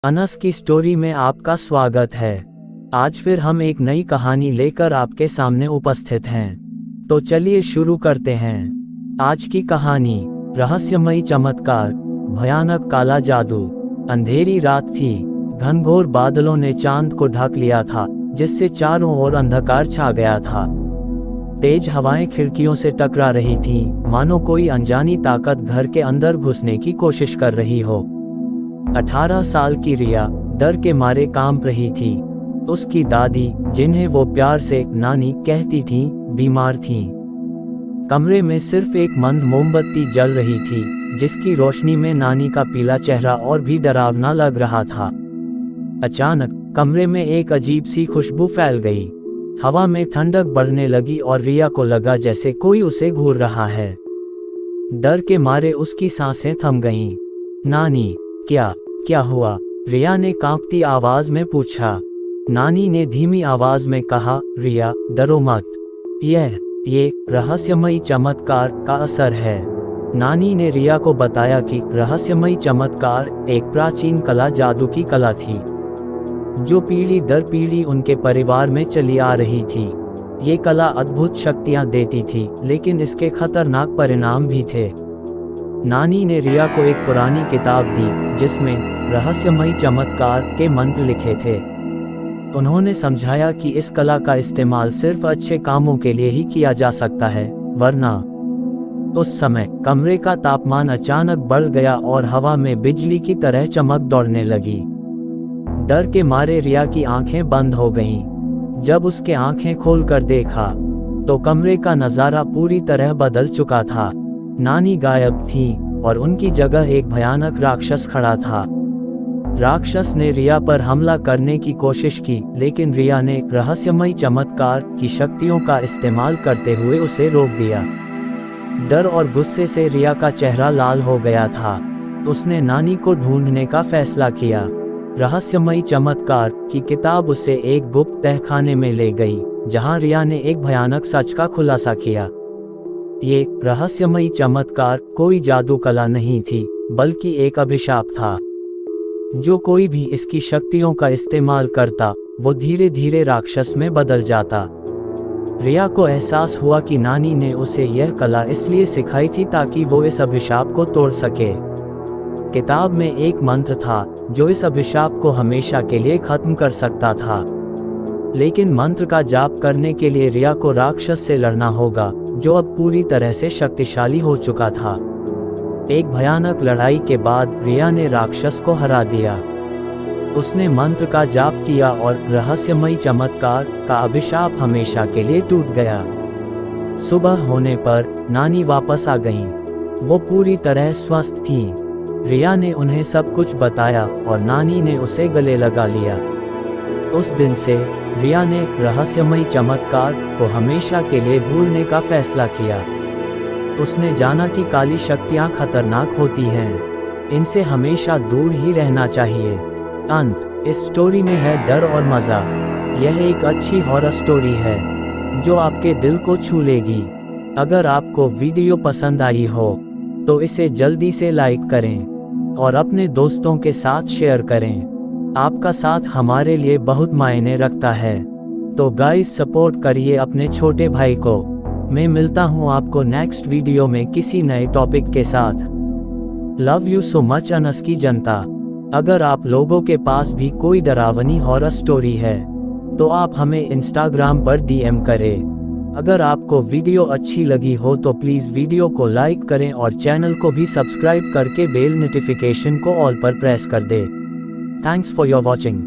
अनस की स्टोरी में आपका स्वागत है। आज फिर हम एक नई कहानी लेकर आपके सामने उपस्थित हैं। तो चलिए शुरू करते हैं। आज की कहानी रहस्यमयी चमत्कार, भयानक काला जादू। अंधेरी रात थी, घनघोर बादलों ने चांद को ढक लिया था, जिससे चारों ओर अंधकार छा गया था। तेज हवाएं खिड़कियों से टकरा रही थीं, मानो कोई अनजानी ताकत घर के अंदर घुसने की कोशिश कर रही हो। 18 साल की रिया डर के मारे कांप रही थी। उसकी दादी, जिन्हें वो प्यार से नानी कहती थीं, बीमार थीं। कमरे में सिर्फ एक मंद मोमबत्ती जल रही थी, जिसकी रोशनी में नानी का पीला चेहरा और भी डरावना लग रहा था। अचानक कमरे में एक अजीब सी खुशबू फैल गई। हवा में ठंडक बढ़ने लगी और रिया को लगा जैसे कोई उसे घूर रहा है। डर के मारे उसकी सांसें थम गईं। नानी, क्या हुआ? रिया ने कांपती आवाज में पूछा। नानी ने धीमी आवाज में कहा, रिया डरो मत, ये रहस्यमयी चमत्कार का असर है। नानी ने रिया को बताया कि रहस्यमयी चमत्कार एक प्राचीन कला, जादू की कला थी, जो पीढ़ी दर पीढ़ी उनके परिवार में चली आ रही थी। ये कला अद्भुत शक्तियां देती थी, लेकिन इसके खतरनाक परिणाम भी थे। नानी ने रिया को एक पुरानी किताब दी, जिसमें रहस्यमयी चमत्कार के मंत्र लिखे थे। उन्होंने समझाया कि इस कला का इस्तेमाल सिर्फ अच्छे कामों के लिए ही किया जा सकता है, वरना। उस समय कमरे का तापमान अचानक बढ़ गया और हवा में बिजली की तरह चमक दौड़ने लगी। डर के मारे रिया की आंखें बंद हो गईं। जब उसके आंखें खोलकर देखा, तो कमरे का नज़ारा पूरी तरह बदल चुका था। नानी गायब थी और उनकी जगह एक भयानक राक्षस खड़ा था। राक्षस ने रिया पर हमला करने की कोशिश की, लेकिन रिया ने रहस्यमयी चमत्कार की शक्तियों का इस्तेमाल करते हुए उसे रोक दिया। डर और गुस्से से रिया का चेहरा लाल हो गया था। उसने नानी को ढूंढने का फैसला किया। रहस्यमयी चमत्कार की किताब उसे एक गुप्त तहखाने में ले गई, जहां रिया ने एक भयानक सच का खुलासा किया। ये रहस्यमयी चमत्कार कोई जादू कला नहीं थी, बल्कि एक अभिशाप था। जो कोई भी इसकी शक्तियों का इस्तेमाल करता, वो धीरे धीरे राक्षस में बदल जाता। रिया को एहसास हुआ कि नानी ने उसे यह कला इसलिए सिखाई थी ताकि वो इस अभिशाप को तोड़ सके। किताब में एक मंत्र था, जो इस अभिशाप को हमेशा के लिए खत्म कर सकता था। लेकिन मंत्र का जाप करने के लिए रिया को राक्षस से लड़ना होगा, जो अब पूरी तरह से शक्तिशाली हो चुका था। एक भयानक लड़ाई के बाद रिया ने राक्षस को हरा दिया। उसने मंत्र का जाप किया और रहस्यमयी चमत्कार का अभिशाप हमेशा के लिए टूट गया। सुबह होने पर नानी वापस आ गईं। वो पूरी तरह स्वस्थ थीं। रिया ने उन्हें सब कुछ बताया और नानी ने उसे गले लगा लिया। उस दिन से रिया ने रहस्यमयी चमत्कार को हमेशा के लिए भूलने का फैसला किया। उसने जाना कि काली शक्तियां खतरनाक होती हैं, इनसे हमेशा दूर ही रहना चाहिए। अंत इस स्टोरी में है डर और मज़ा। यह एक अच्छी हॉरर स्टोरी है, जो आपके दिल को छू लेगी। अगर आपको वीडियो पसंद आई हो, तो इसे जल्दी से लाइक करें और अपने दोस्तों के साथ शेयर करें। आपका साथ हमारे लिए बहुत मायने रखता है। तो गाइस, सपोर्ट करिए अपने छोटे भाई को। मैं मिलता हूँ आपको नेक्स्ट वीडियो में किसी नए टॉपिक के साथ। Love you so much Anas की जनता। अगर आप लोगों के पास भी कोई डरावनी हॉरर स्टोरी है, तो आप हमें इंस्टाग्राम पर DM करें। अगर आपको वीडियो अच्छी लगी हो तो प्लीज़ वीडियो को लाइक करें और चैनल को भी सब्सक्राइब करके बेल नोटिफिकेशन को ऑल पर प्रेस कर दें। Thanks for your watching.